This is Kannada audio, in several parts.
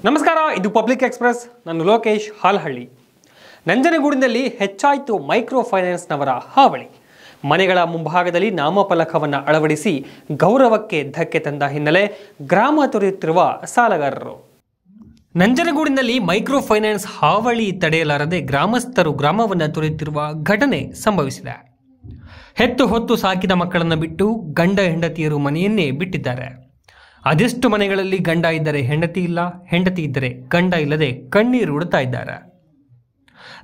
ನಮಸ್ಕಾರ, ಇದು ಪಬ್ಲಿಕ್ ಎಕ್ಸ್‌ಪ್ರೆಸ್. ನಾನು ಲೋಕೇಶ್ ಹಾಲ್ಹಳ್ಳಿ. ನಂಜನಗೂಡಿನಲ್ಲಿ ಹೆಚ್ಚಾಯಿತು ಮೈಕ್ರೋ ಫೈನಾನ್ಸ್ನವರ ಹಾವಳಿ. ಮನೆಗಳ ಮುಂಭಾಗದಲ್ಲಿ ನಾಮಫಲಕವನ್ನು ಅಳವಡಿಸಿ ಗೌರವಕ್ಕೆ ಧಕ್ಕೆ ತಂದ ಹಿನ್ನೆಲೆ ಗ್ರಾಮ ತೊರೆಯುತ್ತಿರುವ ಸಾಲಗಾರರು. ನಂಜನಗೂಡಿನಲ್ಲಿ ಮೈಕ್ರೋ ಫೈನಾನ್ಸ್ ಹಾವಳಿ ತಡೆಯಲಾರದೆ ಗ್ರಾಮಸ್ಥರು ಗ್ರಾಮವನ್ನು ತೊರೆಯುತ್ತಿರುವ ಘಟನೆ ಸಂಭವಿಸಿದೆ. ಹೆತ್ತು ಹೊತ್ತು ಸಾಕಿದ ಮಕ್ಕಳನ್ನು ಬಿಟ್ಟು ಗಂಡ ಹೆಂಡತಿಯರು ಮನೆಯನ್ನೇ ಬಿಟ್ಟಿದ್ದಾರೆ. ಅದೆಷ್ಟು ಮನೆಗಳಲ್ಲಿ ಗಂಡ ಇದ್ದರೆ ಹೆಂಡತಿ ಇಲ್ಲ, ಹೆಂಡತಿ ಇದ್ದರೆ ಗಂಡ ಇಲ್ಲದೆ ಕಣ್ಣೀರು ಉಡುತ್ತಾ ಇದ್ದಾರೆ.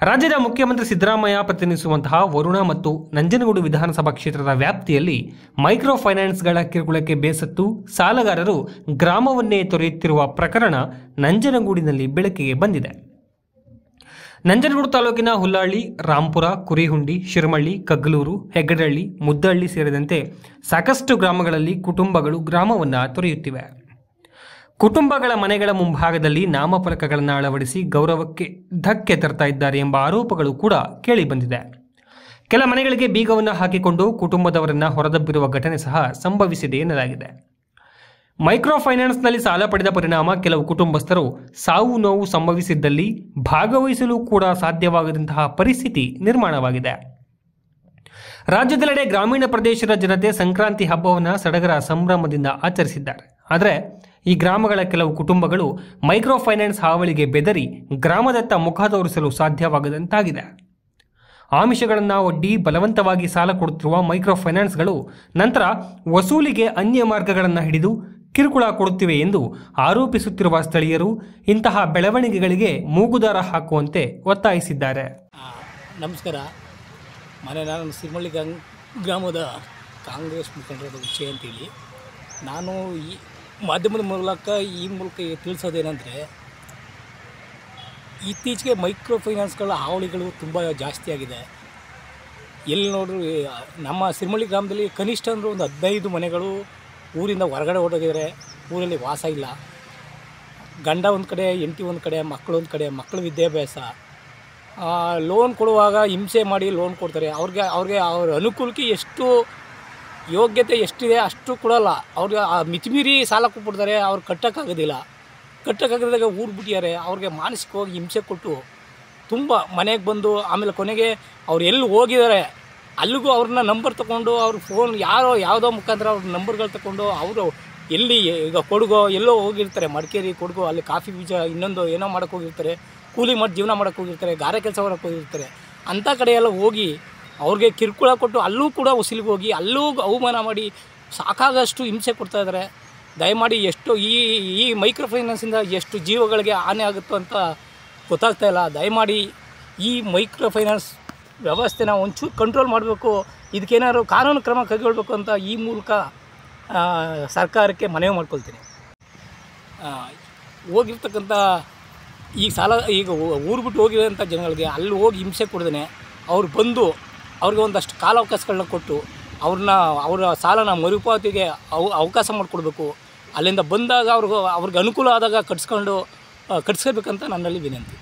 ರಾಜ್ಯದ ಮುಖ್ಯಮಂತ್ರಿ ಸಿದ್ದರಾಮಯ್ಯ ಪ್ರತಿನಿಧಿಸುವಂತಹ ವರುಣ ಮತ್ತು ನಂಜನಗೂಡು ವಿಧಾನಸಭಾ ಕ್ಷೇತ್ರದ ವ್ಯಾಪ್ತಿಯಲ್ಲಿ ಮೈಕ್ರೋ ಫೈನಾನ್ಸ್ಗಳ ಕಿರುಕುಳಕ್ಕೆ ಬೇಸತ್ತು ಸಾಲಗಾರರು ಗ್ರಾಮವನ್ನೇ ತೊರೆಯುತ್ತಿರುವ ಪ್ರಕರಣ ನಂಜನಗೂಡಿನಲ್ಲಿ ಬೆಳಕಿಗೆ ಬಂದಿದೆ. ನಂಜನಗೂಡು ತಾಲೂಕಿನ ಹುಲ್ಲಹಳ್ಳಿ, ರಾಂಪುರ, ಕುರಿಹುಂಡಿ, ಶಿರಮಳ್ಳಿ, ಕಗ್ಗಲೂರು, ಹೆಗ್ಗಡಹಳ್ಳಿ, ಮುದ್ದಹಳ್ಳಿ ಸೇರಿದಂತೆ ಸಾಕಷ್ಟು ಗ್ರಾಮಗಳಲ್ಲಿ ಕುಟುಂಬಗಳು ಗ್ರಾಮವನ್ನು ತೊರೆಯುತ್ತಿವೆ. ಕುಟುಂಬಗಳ ಮನೆಗಳ ಮುಂಭಾಗದಲ್ಲಿ ನಾಮಫಲಕಗಳನ್ನು ಅಳವಡಿಸಿ ಗೌರವಕ್ಕೆ ಧಕ್ಕೆ ತರ್ತಾ ಇದ್ದಾರೆ ಎಂಬ ಆರೋಪಗಳು ಕೂಡ ಕೇಳಿಬಂದಿದೆ. ಕೆಲ ಮನೆಗಳಿಗೆ ಬೀಗವನ್ನು ಹಾಕಿಕೊಂಡು ಕುಟುಂಬದವರನ್ನು ಹೊರದಬ್ಬಿರುವ ಘಟನೆ ಸಹ ಸಂಭವಿಸಿದೆ ಎನ್ನಲಾಗಿದೆ. ಮೈಕ್ರೋ ಫೈನಾನ್ಸ್ನಲ್ಲಿ ಸಾಲ ಪಡೆದ ಪರಿಣಾಮ ಕೆಲವು ಕುಟುಂಬಸ್ಥರು ಸಾವು ನೋವು ಸಂಭವಿಸಿದ್ದಲ್ಲಿ ಭಾಗವಹಿಸಲು ಕೂಡ ಸಾಧ್ಯವಾಗದಂತಹ ಪರಿಸ್ಥಿತಿ ನಿರ್ಮಾಣವಾಗಿದೆ. ರಾಜ್ಯದೆಲ್ಲೆಡೆ ಗ್ರಾಮೀಣ ಪ್ರದೇಶದ ಜನತೆ ಸಂಕ್ರಾಂತಿ ಹಬ್ಬವನ್ನು ಸಡಗರ ಸಂಭ್ರಮದಿಂದ ಆಚರಿಸಿದ್ದಾರೆ. ಆದರೆ ಈ ಗ್ರಾಮಗಳ ಕೆಲವು ಕುಟುಂಬಗಳು ಮೈಕ್ರೋ ಫೈನಾನ್ಸ್ ಹಾವಳಿಗೆ ಬೆದರಿ ಗ್ರಾಮದತ್ತ ಮುಖ ತೋರಿಸಲು ಸಾಧ್ಯವಾಗದಂತಾಗಿದೆ. ಆಮಿಷಗಳನ್ನು ಒಡ್ಡಿ ಬಲವಂತವಾಗಿ ಸಾಲ ಕೊಡುತ್ತಿರುವ ಮೈಕ್ರೋ ಫೈನಾನ್ಸ್ಗಳು ನಂತರ ವಸೂಲಿಗೆ ಅನ್ಯ ಮಾರ್ಗಗಳನ್ನು ಹಿಡಿದು ಕಿರುಕುಳ ಕೊಡುತ್ತಿವೆ ಎಂದು ಆರೋಪಿಸುತ್ತಿರುವ ಸ್ಥಳೀಯರು ಇಂತಹ ಬೆಳವಣಿಗೆಗಳಿಗೆ ಮೂಗುದಾರ ಹಾಕುವಂತೆ ಒತ್ತಾಯಿಸಿದ್ದಾರೆ. ನಮಸ್ಕಾರ. ನಾನು ಸಿರಿಮಳ್ಳಿ ಗ್ರಾಮದ ಕಾಂಗ್ರೆಸ್ ಮುಖಂಡರಾದ ವಿಷಯ ಅಂತೇಳಿ ನಾನು ಈ ಮಾಧ್ಯಮದ ಮೂಲಕ ತಿಳಿಸೋದೇನೆಂದರೆ, ಇತ್ತೀಚೆಗೆ ಮೈಕ್ರೋ ಫೈನಾನ್ಸ್ಗಳ ಹಾವಳಿಗಳು ತುಂಬ ಜಾಸ್ತಿ ಆಗಿದೆ. ಎಲ್ಲಿ ನೋಡ್ರು ನಮ್ಮ ಸಿರಿಮಳ್ಳಿ ಗ್ರಾಮದಲ್ಲಿ ಕನಿಷ್ಠ ಅಂದರೆ ಒಂದು 15 ಮನೆಗಳು ಊರಿಂದ ಹೊರಗಡೆ ಹೊರಟೋಗಿದ್ದಾರೆ. ಊರಲ್ಲಿ ವಾಸ ಇಲ್ಲ. ಗಂಡ ಒಂದು ಕಡೆ, ಹೆಂಡತಿ ಒಂದು ಕಡೆ, ಮಕ್ಕಳು ಒಂದು ಕಡೆ. ಮಕ್ಕಳ ವಿದ್ಯಾಭ್ಯಾಸ, ಲೋನ್ ಕೊಡುವಾಗ ಹಿಂಸೆ ಮಾಡಿ ಲೋನ್ ಕೊಡ್ತಾರೆ. ಅವ್ರಿಗೆ ಅವ್ರ ಅನುಕೂಲಕ್ಕೆ ಎಷ್ಟು ಯೋಗ್ಯತೆ ಎಷ್ಟಿದೆ ಅಷ್ಟು ಕೊಡೋಲ್ಲ. ಅವ್ರಿಗೆ ಮಿತಿಮೀರಿ ಸಾಲ ಕೊಟ್ಬಿಡ್ತಾರೆ. ಅವ್ರು ಕಟ್ಟೋಕ್ಕಾಗದಾಗ ಊರು ಬಿಟ್ಟಿದ್ದಾರೆ. ಅವ್ರಿಗೆ ಮಾನಸಿಕವಾಗಿ ಹಿಂಸೆ ಕೊಟ್ಟು ತುಂಬ ಮನೆಗೆ ಬಂದು ಆಮೇಲೆ ಕೊನೆಗೆ ಅವ್ರು ಎಲ್ಲಿ ಹೋಗಿದ್ದಾರೆ ಅಲ್ಲಿಗೂ ಅವ್ರನ್ನ ನಂಬರ್ ತೊಗೊಂಡು ಅವ್ರ ಫೋನ್ ಯಾವುದೋ ಮುಖಾಂತರ ಅವ್ರ ನಂಬರ್ಗಳು ತೊಗೊಂಡು ಅವರು ಎಲ್ಲಿ ಈಗ ಕೊಡಗೋ ಎಲ್ಲೋ ಹೋಗಿರ್ತಾರೆ, ಮಡಿಕೇರಿ, ಕೊಡಗು, ಅಲ್ಲಿ ಕಾಫಿ ಬೀಜ ಇನ್ನೊಂದು ಏನೋ ಮಾಡೋಕ್ಕೆ ಹೋಗಿರ್ತಾರೆ, ಕೂಲಿ ಮಾಡಿ ಜೀವನ ಮಾಡೋಕ್ಕೆ ಹೋಗಿರ್ತಾರೆ, ಗಾರೆ ಕೆಲಸ ಮಾಡೋಕ್ಕೆ ಹೋಗಿರ್ತಾರೆ. ಅಂಥ ಕಡೆ ಎಲ್ಲ ಹೋಗಿ ಅವ್ರಿಗೆ ಕಿರುಕುಳ ಕೊಟ್ಟು ಅಲ್ಲೂ ಕೂಡ ವಸೂಲಿಗೆ ಹೋಗಿ ಅಲ್ಲೂ ಅವಮಾನ ಮಾಡಿ ಸಾಕಾಗಷ್ಟು ಹಿಂಸೆ ಕೊಡ್ತಾಯಿದ್ದಾರೆ. ದಯಮಾಡಿ ಎಷ್ಟು ಈ ಮೈಕ್ರೋ ಫೈನಾನ್ಸಿಂದ ಎಷ್ಟು ಜೀವಗಳಿಗೆ ಹಾನಿ ಆಗುತ್ತೋ ಅಂತ ಗೊತ್ತಾಗ್ತಾಯಿಲ್ಲ. ದಯಮಾಡಿ ಈ ಮೈಕ್ರೋ ಫೈನಾನ್ಸ್ ವ್ಯವಸ್ಥೆನ ಒಂಚೂರು ಕಂಟ್ರೋಲ್ ಮಾಡಬೇಕು. ಇದಕ್ಕೇನಾದ್ರು ಕಾನೂನು ಕ್ರಮ ಕೈಗೊಳ್ಳಬೇಕು ಅಂತ ಈ ಮೂಲಕ ಸರ್ಕಾರಕ್ಕೆ ಮನವಿ ಮಾಡ್ಕೊಳ್ತೀನಿ. ಹೋಗಿರ್ತಕ್ಕಂಥ ಈಗ ಊರು ಬಿಟ್ಟು ಹೋಗಿರೋಂಥ ಜನಗಳಿಗೆ ಅಲ್ಲಿ ಹೋಗಿ ಹಿಂಸೆ ಕೊಡ್ದೇ ಅವ್ರು ಬಂದು ಅವ್ರಿಗೆ ಒಂದಷ್ಟು ಕಾಲಾವಕಾಶಗಳನ್ನ ಕೊಟ್ಟು ಅವರ ಸಾಲನ ಮರುಪಾವತಿಗೆ ಅವಕಾಶ ಮಾಡಿಕೊಡ್ಬೇಕು. ಅಲ್ಲಿಂದ ಬಂದಾಗ ಅವ್ರಿಗೆ ಅನುಕೂಲ ಆದಾಗ ಕಟ್ಸ್ಕೋಬೇಕಂತ ನನ್ನಲ್ಲಿ ವಿನಂತಿ.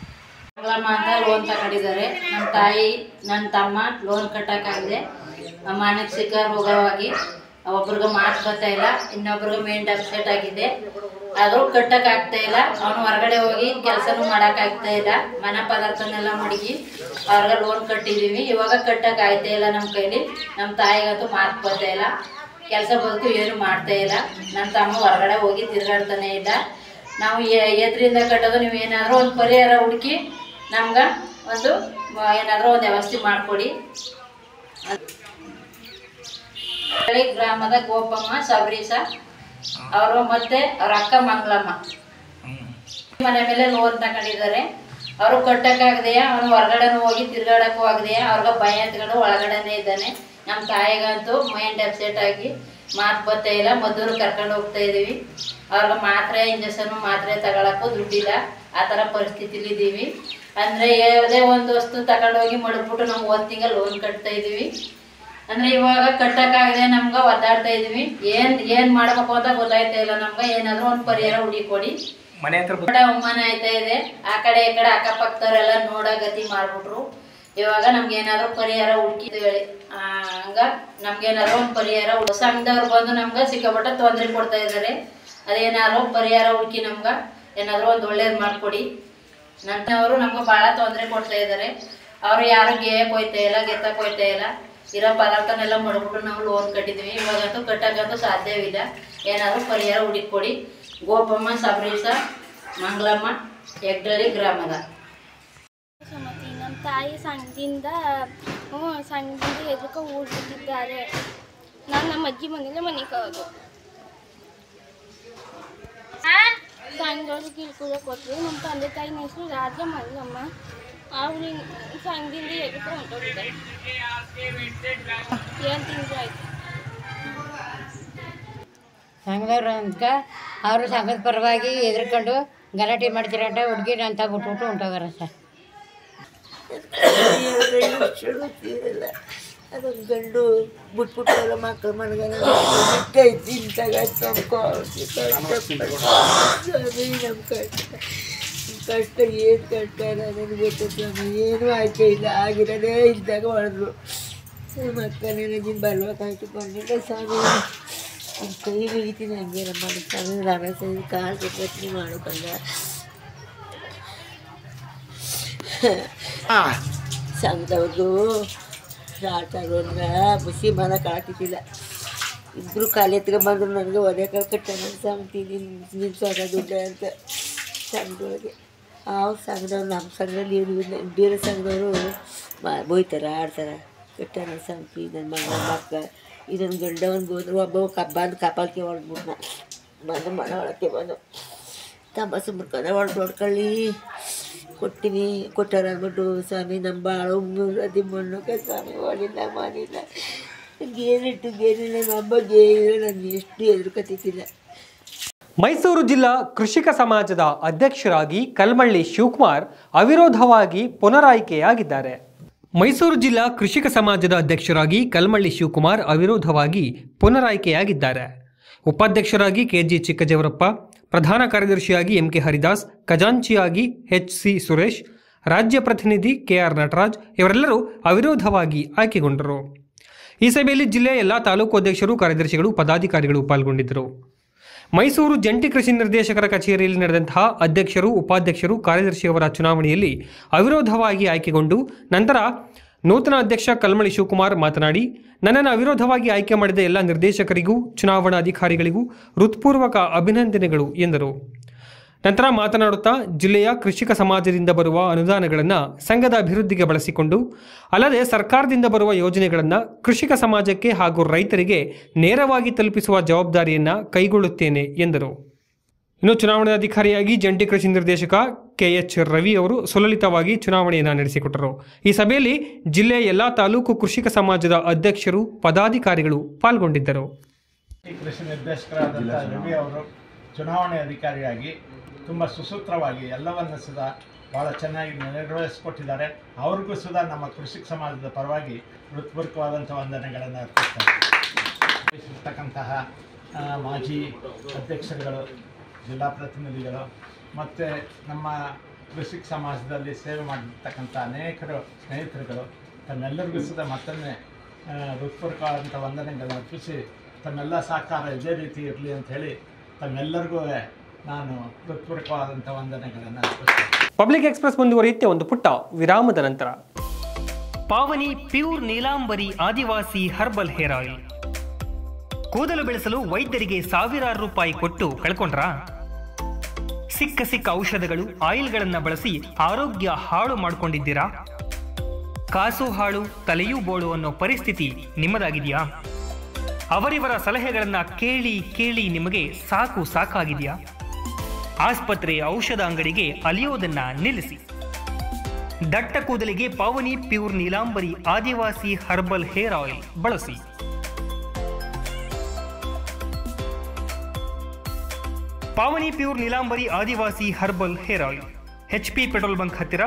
ಅಂತ ಲೋನ್ ತಗೊಂಡಿದ್ದಾರೆ. ನಮ್ಮ ತಾಯಿ, ನನ್ನ ತಮ್ಮ ಲೋನ್ ಕಟ್ಟೋಕ್ಕಾಗಿದೆ. ಮಾನಸಿಕ ರೋಗವಾಗಿ ಒಬ್ರಿಗೆ ಮಾತು ಬರ್ತಾ ಇಲ್ಲ, ಇನ್ನೊಬ್ರಿಗೆ ಮೈಂಡ್ ಅಪ್ಸೆಟ್ ಆಗಿದೆ. ಆದರೂ ಕಟ್ಟೋಕ್ಕಾಗ್ತಾ ಇಲ್ಲ. ಅವನು ಹೊರಗಡೆ ಹೋಗಿ ಕೆಲಸನೂ ಮಾಡೋಕ್ಕಾಗ್ತಾ ಇಲ್ಲ. ಮನೆ ಪದಾರ್ಥನೆಲ್ಲ ಮಡಗಿ ಅವ್ರಿಗೆ ಲೋನ್ ಕಟ್ಟಿದ್ದೀವಿ. ಇವಾಗ ಕಟ್ಟೋಕ್ಕಾಗ್ತಾ ಇಲ್ಲ ನಮ್ಮ ಕೈಲಿ. ನಮ್ಮ ತಾಯಿಗಂತೂ ಮಾತು ಬರ್ತಾ ಇಲ್ಲ. ಕೆಲಸ ಬದುಕು ಏನು ಮಾಡ್ತಾ ಇಲ್ಲ. ನನ್ನ ತಮ್ಮ ಹೊರಗಡೆ ಹೋಗಿ ತಿರುಗಾಡ್ತಾನೆ ಇಲ್ಲ. ನಾವು ಎದರಿಂದ ಕಟ್ಟೋದು, ನೀವು ಏನಾದರೂ ಒಂದು ಪರಿಹಾರ ಹುಡುಕಿ ನಮ್ಗೆ ಏನಾದರೂ ಒಂದು ವ್ಯವಸ್ಥೆ ಮಾಡಿಕೊಡಿ. ಗ್ರಾಮದ ಗೋಪಮ್ಮ, ಸಬರೀಸ ಅವರು ಮತ್ತು ಅವ್ರ ಅಕ್ಕ ಮಂಗಳಮ್ಮ ಮನೆ ಮೇಲೆ ಲೋನ್ ತಗೊಂಡಿದ್ದಾರೆ. ಅವರು ಕಟ್ಟೋಕ್ಕಾಗದೆಯಾ, ಅವನು ಹೊರಗಡೆನೂ ಹೋಗಿ ತಿರ್ಗಾಡಕ್ಕೂ ಆಗದೆಯಾ, ಅವ್ರಿಗೆ ಭಯ ಎತ್ಕೊಂಡು ಒಳಗಡೆನೇ ಇದ್ದಾನೆ. ನಮ್ಮ ತಾಯಿಗಂತೂ ಮೈಂಡ್ ಅಪ್ಸೆಟ್ ಆಗಿ ಮಾತು ಬರ್ತಾ ಇಲ್ಲ. ಮದ್ದೂರು ಕರ್ಕೊಂಡು ಹೋಗ್ತಾ ಇದ್ದೀವಿ. ಅವ್ರಿಗೆ ಮಾತ್ರೆ, ಇಂಜೆಕ್ಷನು ಮಾತ್ರೆ ತಗೊಳಕ್ಕೂ ದುಡ್ಡಿಲ್ಲ. ಆ ಥರ ಪರಿಸ್ಥಿತಿಲಿದ್ದೀವಿ. ಅಂದರೆ ಯಾವುದೇ ಒಂದು ವಸ್ತು ತಗೊಂಡೋಗಿ ಮಡಗ್ಬಿಟ್ಟು ನಾವು 1 ತಿಂಗಳು ಲೋನ್ ಕಟ್ತಾ ಇದ್ದೀವಿ. ಅಂದರೆ ಇವಾಗ ಕಟ್ಟೋಕ್ಕಾಗದೆ ನಮ್ಗೆ ಒದ್ದಾಡ್ತಾ ಇದ್ದೀವಿ. ಏನು ಮಾಡಬೇಕು ಅಂತ ಗೊತ್ತಾಯ್ತಾ ಇಲ್ಲ ನಮ್ಗೆ. ಏನಾದರೂ ಒಂದು ಪರಿಹಾರ ಹುಡುಕೊಡಿ. ಮನೆ ಹತ್ರ ಅವಮಾನ ಆಯ್ತಾ ಇದೆ. ಆ ಕಡೆ ಈ ಕಡೆ ಅಕ್ಕಪಕ್ಕದವರೆಲ್ಲ ನೋಡೋ ಗತಿ ಮಾಡಿಬಿಟ್ರು. ಇವಾಗ ನಮ್ಗೆ ಏನಾದರೂ ಪರಿಹಾರ ಹುಡುಕಿ ಹೇಳಿ. ಹಂಗ ನಮ್ಗೇನಾದ್ರು ಒಂದು ಪರಿಹಾರ ಸಂಘದವ್ರು ಬಂದು ನಮ್ಗೆ ಸಿಕ್ಕಾಪಟ್ಟೆ ತೊಂದರೆ ಕೊಡ್ತಾ ಇದ್ದಾರೆ. ಅದೇನಾದ್ರು ಪರಿಹಾರ ಹುಡುಕಿ ನಮ್ಗೆ ಏನಾದರೂ ಒಂದು ಒಳ್ಳೇದು ಮಾಡಿಕೊಡಿ. ನನ್ನವರು ನಮ್ಗೆ ಭಾಳ ತೊಂದರೆ ಕೊಡ್ತಾ ಇದ್ದಾರೆ. ಅವರು ಯಾರು ಗೇಯಕ್ಕೆ ಹೋಯ್ತಾ ಇಲ್ಲ, ಗೆತ್ತಕ್ಕೆ ಹೋಯ್ತಾ ಇಲ್ಲ. ಇರೋ ಪದಾರ್ಥನೆಲ್ಲ ಮಾಡ್ಬಿಟ್ಟು ನಾವು ಲೋನ್ ಕಟ್ಟಿದ್ವಿ. ಇವಾಗಂತೂ ಕಟ್ಟಕ್ಕಂತೂ ಸಾಧ್ಯವಿಲ್ಲ. ಏನಾದರೂ ಪರಿಹಾರ ಹುಡುಕೊಡಿ. ಗೋಪಮ್ಮ, ಸಬರೀಶ, ಮಂಗಳಮ್ಮ, ಹೆಗ್ಡಳ್ಳಿ ಗ್ರಾಮದ. ನಮ್ಮ ತಾಯಿ ಸಂಘದಿಂದ ಎದುಕ ಊಡ್ಬಿಟ್ಟಿದ್ದಾರೆ. ನಾನು ನಮ್ಮ ಅಜ್ಜಿ ಮನೇಲೆ ಮನೆಗೆ ಹೋಗೋದು. ಸಂಘದವ್ರು ಕಿಳ್ಕುಳ ಕೊಟ್ಟರು. ನಮ್ಮ ತಂದೆ ತಾಯಿನ ಹೆಸರು ರಾಜ ಮಂಗಮ್ಮ. ಅವ್ರು ಸಂಘದಿಂದ ಎದುಕ ಹೊಂಟೋಗಿದ್ದಾರೆ. 7 ತಿಂಗಳು ಆಯ್ತು. ಸಂಘದವ್ರು ಅಂತ ಅವರು ಸಂಘದ ಪರವಾಗಿ ಎದುರ್ಕೊಂಡು ಗಲಾಟೆ ಮಾಡ್ತೀರಂಟ ಹುಡುಗಿನ ಅಂತ ಬಿಟ್ಬಿಟ್ಟು ಹೊಂಟೋಗಾರ ಸರ್. ಅದೊಂದು ಗಂಡು ಬಿಟ್ಬಿಟ್ಟಲ್ಲ ಮಕ್ಕಳು ಮನೆಗಳ ಕಷ್ಟ ಏನು ಕಷ್ಟ ನನಗೆ ಗೊತ್ತಿಲ್ಲ. ಏನೂ ಆಯ್ಕೆ ಇಲ್ಲ. ಆಗಿರೋದೇ ಇದ್ದಾಗ ಹೊಡೆದ್ರು. ಮಕ್ಕಳೇನ ನೀನು ಬರ್ಬೇಕಾಯ್ತು ಬಂದಿಲ್ಲ ಸ್ವಾಮಿ. ಕೈ ಮುಗಿತೀನಿ ಹಂಗೆ ನಮ್ಮ ಸ್ವಾಮಿ. ರಮೇಶ ಕಾಲು ಪ್ರಶ್ನೆ ಮಾಡೋಕಲ್ಲ. ಸಂಘದವ್ರದ್ದು ಶಾರ್ಟಾಗೋದ್ರೆ ಬಿಸಿ ಮನ ಕಾಟಿದ್ದಿಲ್ಲ. ಇಬ್ಬರು ಕಾಲು ಎತ್ಕೊಂಡು ಬಂದರು. ನನಗೆ ಒದೆ ಕಾಲು ಕಟ್ಟಾನ ಸ್ವಾಮಿ ನಿನ್ನ ಸ್ವಾಗ ದುಡ್ಡ ಅಂತ ಸಂಘದೊಳಗೆ. ಅವ್ರ ಸಂಘದವ್ರು ನಮ್ಮ ಸಂಘದಲ್ಲಿ ಏನು ಬೇರೆ ಸಂಘದವರು ಬೋಯ್ತಾರೆ, ಆಡ್ತಾರೆ. ಕಟ್ಟಾನ ಸ್ವಾಮಿ ನನ್ನ ಮಕ್ಕ ಇದೊಂದು ಗಂಡ ಒಂದು ಹೋದ್ರು. ಒಬ್ಬ ಬಂದು ಕಪಾಲ್ಕೆ ಹೊಡೆದ್ಬಿಟ್ನ. ಬಂದು ಮನೆ ಒಳಕ್ಕೆ ಬಂದು ತಮ್ಮ ಸುಮ್ಮನೆ ಹೊಡ್ಕೊಳ್ಳಿ ಕೊಡ್ತೀನಿ ಕೊಟ್ಟಾರ ಅಂದ್ಬಿಟ್ಟು ಸ್ವಾಮಿ ನಮ್ಮ ಭಾಳ ಅದಿ ಮಣ್ಣಕ್ಕೆ ಸ್ವಾಮಿ ಹೊಡಿಲ್ಲ ಮಾಡಿಲ್ಲ. ಗೇನಿಟ್ಟು ಗೇನಿಲ್ಲ ನಮ್ಮ ಗೇನಿಲ್ಲ. ನಾನು ಎಷ್ಟು ಎದುರುಕತ್ತಿದ್ದಿಲ್ಲ. ಮೈಸೂರು ಜಿಲ್ಲಾ ಕೃಷಿಕ ಸಮಾಜದ ಅಧ್ಯಕ್ಷರಾಗಿ ಕಲ್ಮಳ್ಳಿ ಶಿವಕುಮಾರ್ ಅವಿರೋಧವಾಗಿ ಪುನರಾಯ್ಕೆಯಾಗಿದ್ದಾರೆ. ಮೈಸೂರು ಜಿಲ್ಲಾ ಕೃಷಿಕ ಸಮಾಜದ ಅಧ್ಯಕ್ಷರಾಗಿ ಕಲ್ಮಳ್ಳಿ ಶಿವಕುಮಾರ್ ಅವಿರೋಧವಾಗಿ ಪುನರಾಯ್ಕೆಯಾಗಿದ್ದಾರೆ. ಉಪಾಧ್ಯಕ್ಷರಾಗಿ ಕೆಜಿ ಚಿಕ್ಕಜೇವರಪ್ಪ, ಪ್ರಧಾನ ಕಾರ್ಯದರ್ಶಿಯಾಗಿ ಎಂಕೆ ಹರಿದಾಸ್, ಖಜಾಂಚಿಯಾಗಿ HC ಸುರೇಶ್, ರಾಜ್ಯ ಪ್ರತಿನಿಧಿ KR ನಟರಾಜ್ ಇವರೆಲ್ಲರೂ ಅವಿರೋಧವಾಗಿ ಆಯ್ಕೆಗೊಂಡರು. ಈ ಸಭೆಯಲ್ಲಿ ಜಿಲ್ಲೆಯ ಎಲ್ಲ ತಾಲೂಕು ಅಧ್ಯಕ್ಷರು, ಕಾರ್ಯದರ್ಶಿಗಳು, ಪದಾಧಿಕಾರಿಗಳು ಪಾಲ್ಗೊಂಡಿದ್ದರು. ಮೈಸೂರು ಜಂಟಿ ಕೃಷಿ ನಿರ್ದೇಶಕರ ಕಚೇರಿಯಲ್ಲಿ ನಡೆದಂತಹ ಅಧ್ಯಕ್ಷರು, ಉಪಾಧ್ಯಕ್ಷರು, ಕಾರ್ಯದರ್ಶಿಯವರ ಚುನಾವಣೆಯಲ್ಲಿ ಅವಿರೋಧವಾಗಿ ಆಯ್ಕೆಗೊಂಡು ನಂತರ ನೂತನ ಅಧ್ಯಕ್ಷ ಕಲ್ಮಳ್ಳಿ ಶಿವಕುಮಾರ್ ಮಾತನಾಡಿ, ನನ್ನನ್ನು ಅವಿರೋಧವಾಗಿ ಆಯ್ಕೆ ಮಾಡಿದ ಎಲ್ಲ ನಿರ್ದೇಶಕರಿಗೂ ಚುನಾವಣಾ ಅಧಿಕಾರಿಗಳಿಗೂ ಹೃತ್ಪೂರ್ವಕ ಅಭಿನಂದನೆಗಳು ಎಂದರು. ನಂತರ ಮಾತನಾಡುತ್ತಾ ಜಿಲ್ಲೆಯ ಕೃಷಿಕ ಸಮಾಜದಿಂದ ಬರುವ ಅನುದಾನಗಳನ್ನು ಸಂಘದ ಅಭಿವೃದ್ಧಿಗೆ ಬಳಸಿಕೊಂಡು ಅಲ್ಲದೆ ಸರ್ಕಾರದಿಂದ ಬರುವ ಯೋಜನೆಗಳನ್ನು ಕೃಷಿಕ ಸಮಾಜಕ್ಕೆ ಹಾಗೂ ರೈತರಿಗೆ ನೇರವಾಗಿ ತಲುಪಿಸುವ ಜವಾಬ್ದಾರಿಯನ್ನು ಕೈಗೊಳ್ಳುತ್ತೇನೆ ಎಂದರು. ಇನ್ನು ಚುನಾವಣಾಧಿಕಾರಿಯಾಗಿ ಜಂಟಿ ಕೃಷಿ ನಿರ್ದೇಶಕ KH ರವಿ ಅವರು ಸುಲಲಿತವಾಗಿ ಚುನಾವಣೆಯನ್ನು ನಡೆಸಿಕೊಟ್ಟರು. ಈ ಸಭೆಯಲ್ಲಿ ಜಿಲ್ಲೆಯ ಎಲ್ಲ ತಾಲೂಕು ಕೃಷಿಕ ಸಮಾಜದ ಅಧ್ಯಕ್ಷರು, ಪದಾಧಿಕಾರಿಗಳು ಪಾಲ್ಗೊಂಡಿದ್ದರು. ಕೃಷಿ ನಿರ್ದೇಶಕರಾದಂಥ ರವಿ ಅವರು ಚುನಾವಣೆ ಅಧಿಕಾರಿಯಾಗಿ ತುಂಬ ಸುಸೂತ್ರವಾಗಿ ಎಲ್ಲವನ್ನು ಸುಧಾ ಭಾಳ ಚೆನ್ನಾಗಿ ನಿರ್ವಹಿಸಿಕೊಟ್ಟಿದ್ದಾರೆ. ಅವ್ರಿಗೂ ಸುಧಾ ನಮ್ಮ ಕೃಷಿಕ ಸಮಾಜದ ಪರವಾಗಿ ಹೃತ್ಪೂರ್ವಕವಾದಂಥ ವಂದನೆಗಳನ್ನು ಅರ್ಪಿಸ್ತಕ್ಕಂತಹ ಮಾಜಿ ಅಧ್ಯಕ್ಷರುಗಳು, ಜಿಲ್ಲಾ ಪ್ರತಿನಿಧಿಗಳು ಮತ್ತು ನಮ್ಮ ಕೃಷಿಕ ಸಮಾಜದಲ್ಲಿ ಸೇವೆ ಮಾಡಿರ್ತಕ್ಕಂಥ ಅನೇಕರು ಸ್ನೇಹಿತರುಗಳು ತಮ್ಮೆಲ್ಲರಿಗೂ ಸುಧಾ ಮತ್ತೊಮ್ಮೆ ಹೃತ್ಪೂರ್ವಕವಾದಂಥ ವಂದನೆಗಳನ್ನು ಅರ್ಪಿಸಿ ತಮ್ಮೆಲ್ಲ ಸಹಕಾರ ಇದೇ ರೀತಿ ಇರಲಿ ಅಂತ ಹೇಳಿ ತಮ್ಮೆಲ್ಲರಿಗೂ ನಾನು ಹೃತ್ಪೂರ್ವಕವಾದಂಥ ವಂದನೆಗಳನ್ನು ಅರ್ಪಿಸ್ತೀನಿ. ಪಬ್ಲಿಕ್ ಎಕ್ಸ್ಪ್ರೆಸ್ ಮುಂದುವರಿಯುತ್ತೆ ಒಂದು ಪುಟ್ಟ ವಿರಾಮದ ನಂತರ. ಪಾವನಿ pure Neelambari Adivasi herbal hair oil. ಕೂದಲು ಬೆಳೆಸಲು ವೈದ್ಯರಿಗೆ ಸಾವಿರಾರು ರೂಪಾಯಿ ಕೊಟ್ಟು ಕಳ್ಕೊಂಡ್ರಾ? ಸಿಕ್ಕ ಔಷಧಗಳು, ಆಯಿಲ್ಗಳನ್ನು ಬಳಸಿ ಆರೋಗ್ಯ ಹಾಳು ಮಾಡಿಕೊಂಡಿದ್ದೀರಾ? ಕಾಸು ಹಾಳು, ತಲೆಯೂ ಬೋಳು ಅನ್ನೋ ಪರಿಸ್ಥಿತಿ ನಿಮ್ಮದಾಗಿದೆಯಾ? ಅವರಿವರ ಸಲಹೆಗಳನ್ನು ಕೇಳಿ ಕೇಳಿ ನಿಮಗೆ ಸಾಕಾಗಿದೆಯಾ? ಆಸ್ಪತ್ರೆ, ಔಷಧ ಅಂಗಡಿಗೆ ಅಲಿಯೋದನ್ನ ನಿಲ್ಲಿಸಿ. ದಟ್ಟ ಕೂದಲಿಗೆ Pavani pure Neelambari Adivasi herbal hair oil ಬಳಸಿ. Pavani pure Neelambari Adivasi herbal hair oil, HP petrol bunk ಹತ್ತಿರ,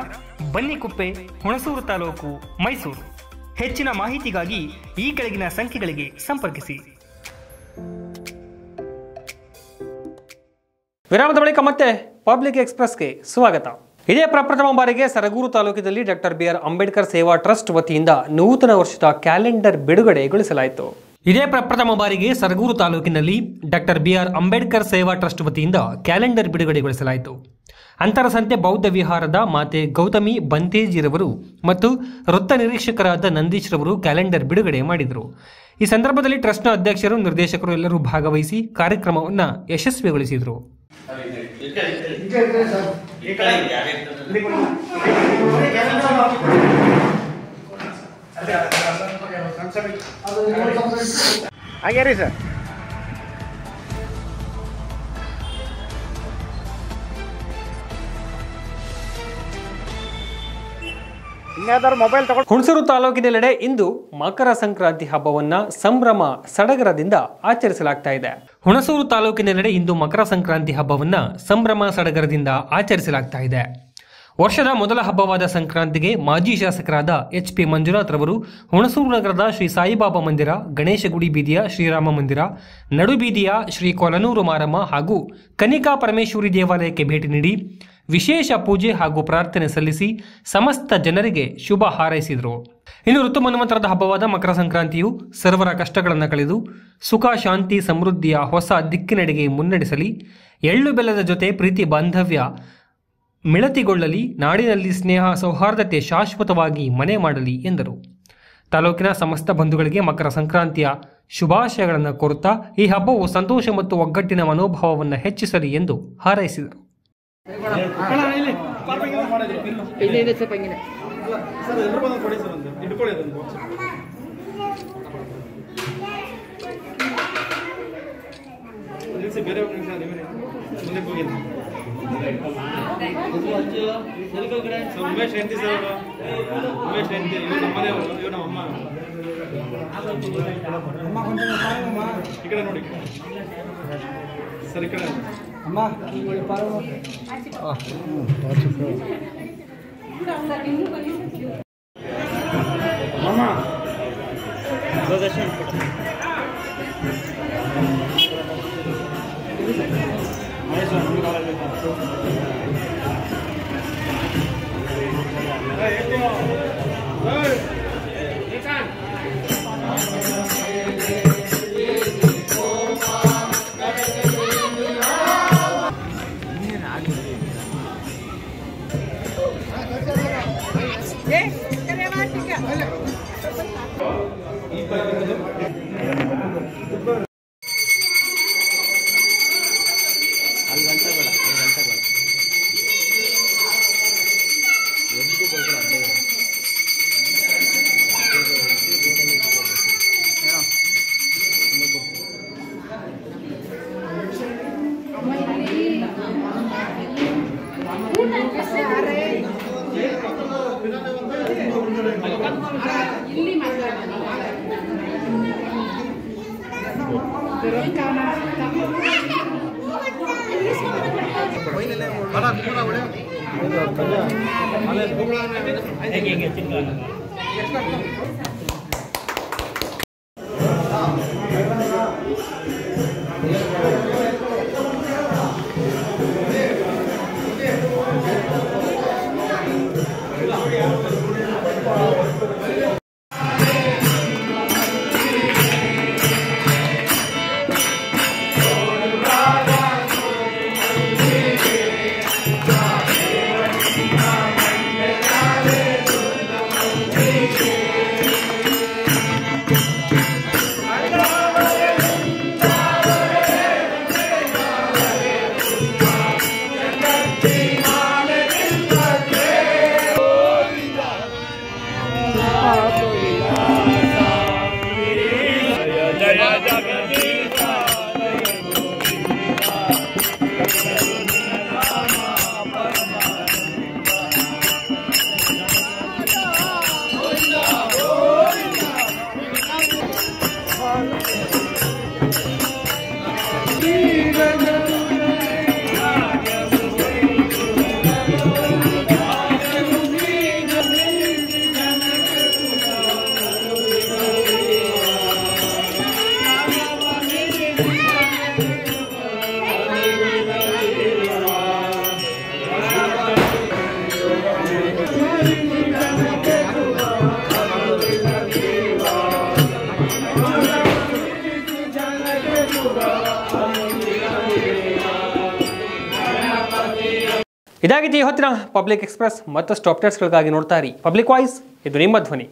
ಬನ್ನಿಕುಪ್ಪೆ, ಹುಣಸೂರು ತಾಲೂಕು, ಮೈಸೂರು. ಹೆಚ್ಚಿನ ಮಾಹಿತಿಗಾಗಿ ಈ ಕೆಳಗಿನ ಸಂಖ್ಯೆಗಳಿಗೆ ಸಂಪರ್ಕಿಸಿ. ವಿರಾಮದ ಬಳಿಕ ಮತ್ತೆ ಪಬ್ಲಿಕ್ ಎಕ್ಸ್ಪ್ರೆಸ್ಗೆ ಸ್ವಾಗತ. ಇದೇ ಪ್ರಪ್ರಥಮ ಬಾರಿಗೆ ಸರಗೂರು ತಾಲೂಕಿನಲ್ಲಿ ಡಾಕ್ಟರ್ BR ಅಂಬೇಡ್ಕರ್ ಸೇವಾ ಟ್ರಸ್ಟ್ ವತಿಯಿಂದ ನೂತನ ವರ್ಷದ ಕ್ಯಾಲೆಂಡರ್ ಬಿಡುಗಡೆಗೊಳಿಸಲಾಯಿತು. ಇದೇ ಪ್ರಪ್ರಥಮ ಬಾರಿಗೆ ಸರಗೂರು ತಾಲೂಕಿನಲ್ಲಿ ಡಾಕ್ಟರ್ BR ಅಂಬೇಡ್ಕರ್ ಸೇವಾ ಟ್ರಸ್ಟ್ ವತಿಯಿಂದ ಕ್ಯಾಲೆಂಡರ್ ಬಿಡುಗಡೆಗೊಳಿಸಲಾಯಿತು. ಅಂತರಸಂತೆ ಬೌದ್ಧ ವಿಹಾರದ ಮಾತೆ ಗೌತಮಿ ಬಂತೇಜಿರವರು ಮತ್ತು ವೃತ್ತ ನಿರೀಕ್ಷಕರಾದ ನಂದೀಶ್ ರವರು ಕ್ಯಾಲೆಂಡರ್ ಬಿಡುಗಡೆ ಮಾಡಿದರು. ಈ ಸಂದರ್ಭದಲ್ಲಿ ಟ್ರಸ್ಟ್ನ ಅಧ್ಯಕ್ಷರು, ನಿರ್ದೇಶಕರು ಎಲ್ಲರೂ ಭಾಗವಹಿಸಿ ಕಾರ್ಯಕ್ರಮವನ್ನು ಯಶಸ್ವಿಗೊಳಿಸಿದರು. ಹಾಗೆ ಸರ್. ಹುಣಸೂರು ತಾಲೂಕಿನೆಲ್ಲೆಡೆ ಇಂದು ಮಕರ ಸಂಕ್ರಾಂತಿ ಹಬ್ಬವನ್ನ ಸಂಭ್ರಮ ಸಡಗರದಿಂದ ಆಚರಿಸಲಾಗ್ತಾ ಇದೆ. ಹುಣಸೂರು ತಾಲೂಕಿನೆಲ್ಲೆಡೆ ಇಂದು ಮಕರ ಸಂಕ್ರಾಂತಿ ಹಬ್ಬವನ್ನ ಸಂಭ್ರಮ ಸಡಗರದಿಂದ ಆಚರಿಸಲಾಗ್ತಾ ಇದೆ. ವರ್ಷದ ಮೊದಲ ಹಬ್ಬವಾದ ಸಂಕ್ರಾಂತಿಗೆ ಮಾಜಿ ಶಾಸಕರಾದ HP ಮಂಜುನಾಥ್ ರವರು ಹುಣಸೂರು ನಗರದ ಶ್ರೀ ಸಾಯಿಬಾಬಾ ಮಂದಿರ, ಗಣೇಶ ಗುಡಿ ಬೀದಿಯ ಶ್ರೀರಾಮ ಮಂದಿರ, ನಡುಬೀದಿಯ ಶ್ರೀ ಕೊಲನೂರು ಮಾರಮ್ಮ ಹಾಗೂ ಕನಿಕಾ ಪರಮೇಶ್ವರಿ ದೇವಾಲಯಕ್ಕೆ ಭೇಟಿ ನೀಡಿ ವಿಶೇಷ ಪೂಜೆ ಹಾಗೂ ಪ್ರಾರ್ಥನೆ ಸಲ್ಲಿಸಿ ಸಮಸ್ತ ಜನರಿಗೆ ಶುಭ ಹಾರೈಸಿದರು. ಇನ್ನು ಋತುಮನ್ವಂತರದ ಹಬ್ಬವಾದ ಮಕರ ಸಂಕ್ರಾಂತಿಯು ಸರ್ವರ ಕಷ್ಟಗಳನ್ನು ಕಳೆದು ಸುಖ, ಶಾಂತಿ, ಸಮೃದ್ಧಿಯ ಹೊಸ ದಿಕ್ಕಿನೆಡೆಗೆ ಮುನ್ನಡೆಸಲಿ, ಎಳ್ಳು ಬೆಲ್ಲದ ಜೊತೆ ಪ್ರೀತಿ ಬಾಂಧವ್ಯ ಮಿಳತಿಗೊಳ್ಳಲಿ, ನಾಡಿನಲ್ಲಿ ಸ್ನೇಹ ಸೌಹಾರ್ದತೆ ಶಾಶ್ವತವಾಗಿ ಮನೆ ಮಾಡಲಿ ಎಂದರು. ತಾಲೂಕಿನ ಸಮಸ್ತ ಬಂಧುಗಳಿಗೆ ಮಕರ ಸಂಕ್ರಾಂತಿಯ ಶುಭಾಶಯಗಳನ್ನು ಕೋರುತ್ತಾ ಈ ಹಬ್ಬವು ಸಂತೋಷ ಮತ್ತು ಒಗ್ಗಟ್ಟಿನ ಮನೋಭಾವವನ್ನು ಹೆಚ್ಚಿಸಲಿ ಎಂದು ಹಾರೈಸಿದರು. ಉಮೇಶ್ ಹೆಂಡತಿ ಸರ್, ಉಮೇಶ್ ಹೆಂಡತಿ ಇವ್ರು ನಮ್ಮನೆಯವರು, ಇವ್ರು ನಮ್ಮ ಅಮ್ಮ. ಈ ಕಡೆ ನೋಡಿ ಸರ್, ಈ ಕಡೆ ಅಮ್ಮ. ಇದಾಗಿದೆ ಈ ಹೊತ್ತಿನ ಪಬ್ಲಿಕ್ ಎಕ್ಸ್ಪ್ರೆಸ್. ಮತ್ತಷ್ಟು ಅಪ್ಡೇಟ್ಸ್ಗಳಿಗಾಗಿ ನೋಡ್ತಾ ಇರಿ ಪಬ್ಲಿಕ್ ವಾಯ್ಸ್, ಇದು ನಿಮ್ಮ ಧ್ವನಿ.